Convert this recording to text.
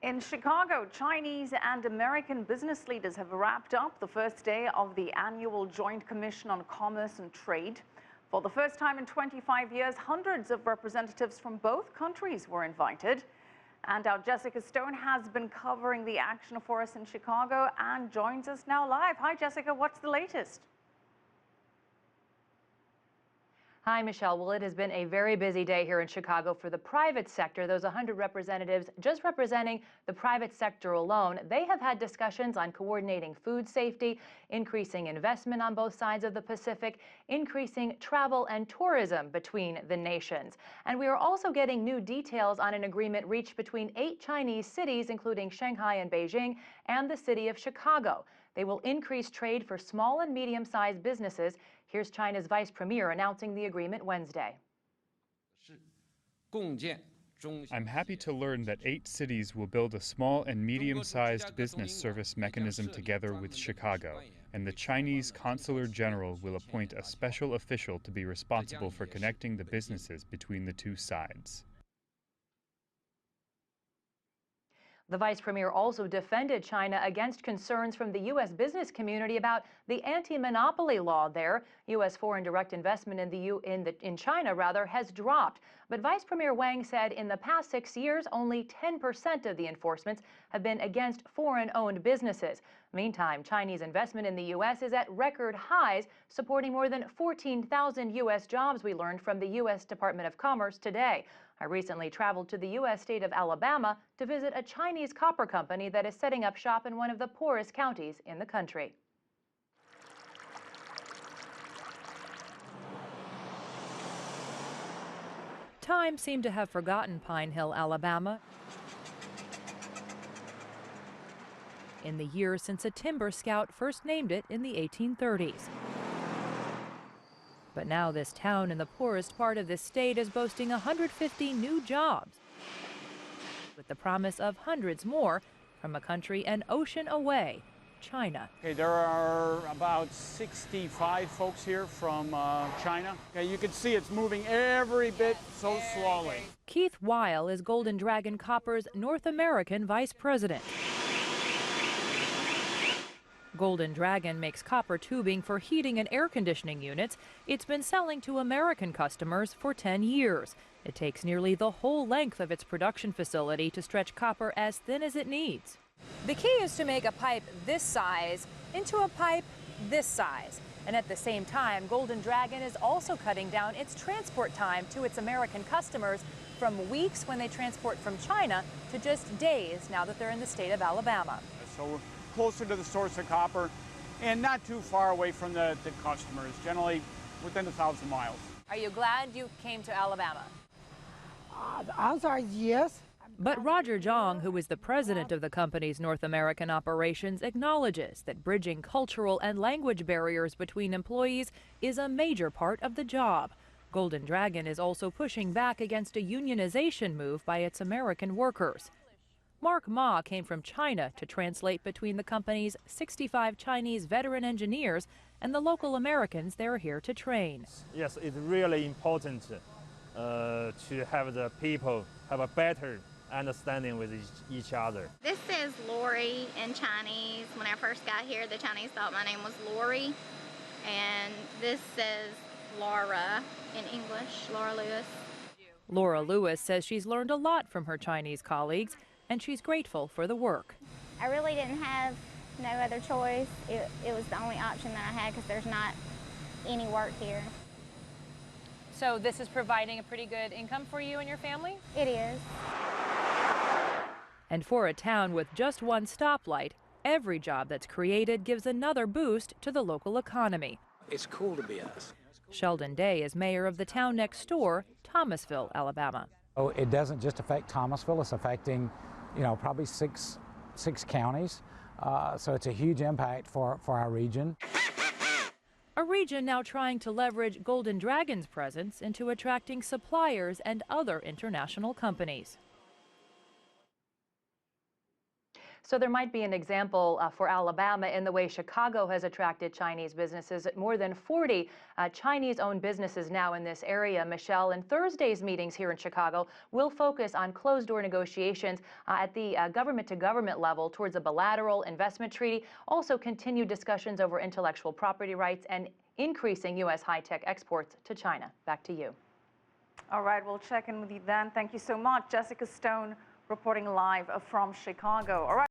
In Chicago, Chinese and American business leaders have wrapped up the first day of the annual Joint Commission on Commerce and Trade. For the first time in 25 years, hundreds of representatives from both countries were invited. And our Jessica Stone has been covering the action for us in Chicago and joins us now live. Hi, Jessica, what's the latest? Hi, Michelle. Well, it has been a very busy day here in Chicago for the private sector. Those 100 representatives just representing the private sector alone. They have had discussions on coordinating food safety, increasing investment on both sides of the Pacific, increasing travel and tourism between the nations. And we are also getting new details on an agreement reached between 8 Chinese cities, including Shanghai and Beijing, and the city of Chicago. They will increase trade for small and medium-sized businesses. Here's China's Vice Premier announcing the agreement Wednesday. I'm happy to learn that 8 cities will build a small and medium-sized business service mechanism together with Chicago, and the Chinese Consular General will appoint a special official to be responsible for connecting the businesses between the two sides. The Vice Premier also defended China against concerns from the U.S. business community about the anti-monopoly law there. U.S. foreign direct investment in China has dropped. But Vice Premier Wang said in the past 6 years, only 10% of the enforcements have been against foreign-owned businesses. Meantime, Chinese investment in the U.S. is at record highs, supporting more than 14,000 U.S. jobs, we learned from the U.S. Department of Commerce today. I recently traveled to the U.S. state of Alabama to visit a Chinese copper company that is setting up shop in one of the poorest counties in the country. Time seemed to have forgotten Pine Hill, Alabama, in the years since a timber scout first named it in the 1830s. But now this town in the poorest part of this state is boasting 150 new jobs, with the promise of hundreds more from a country an ocean away, China. Okay, there are about 65 folks here from China. Okay, you can see it's moving every bit so slowly. Keith Weil is Golden Dragon Copper's North American Vice President. Golden Dragon makes copper tubing for heating and air conditioning units. It's been selling to American customers for 10 years. It takes nearly the whole length of its production facility to stretch copper as thin as it needs. The key is to make a pipe this size into a pipe this size. And at the same time, Golden Dragon is also cutting down its transport time to its American customers from weeks when they transport from China to just days now that they're in the state of Alabama. So we're closer to the source of copper and not too far away from the customers, generally within 1,000 miles. Are you glad you came to Alabama? The answer is yes. But Roger Zhang, who is the president of the company's North American operations, acknowledges that bridging cultural and language barriers between employees is a major part of the job. Golden Dragon is also pushing back against a unionization move by its American workers. Mark Ma came from China to translate between the company's 65 Chinese veteran engineers and the local Americans they're here to train. Yes, it's really important to have the people have a better understanding with each other. This says Lori in Chinese. When I first got here, the Chinese thought my name was Lori. And this says Laura in English, Laura Lewis. Laura Lewis says she's learned a lot from her Chinese colleagues, and she's grateful for the work. I really didn't have no other choice. It was the only option that I had because there's not any work here. So this is providing a pretty good income for you and your family? It is. And for a town with just one stoplight, every job that's created gives another boost to the local economy. It's cool to be us. Sheldon Day is mayor of the town next door, Thomasville, Alabama. Oh, it doesn't just affect Thomasville, it's affecting, probably six counties. So it's a huge impact for our region. A region now trying to leverage Golden Dragon's presence into attracting suppliers and other international companies. So there might be an example for Alabama in the way Chicago has attracted Chinese businesses. More than 40 Chinese-owned businesses now in this area, Michelle. And Thursday's meetings here in Chicago will focus on closed-door negotiations at the government-to-government level towards a bilateral investment treaty. Also continued discussions over intellectual property rights and increasing U.S. high-tech exports to China. Back to you. All right, we'll check in with you then. Thank you so much. Jessica Stone reporting live from Chicago. All right.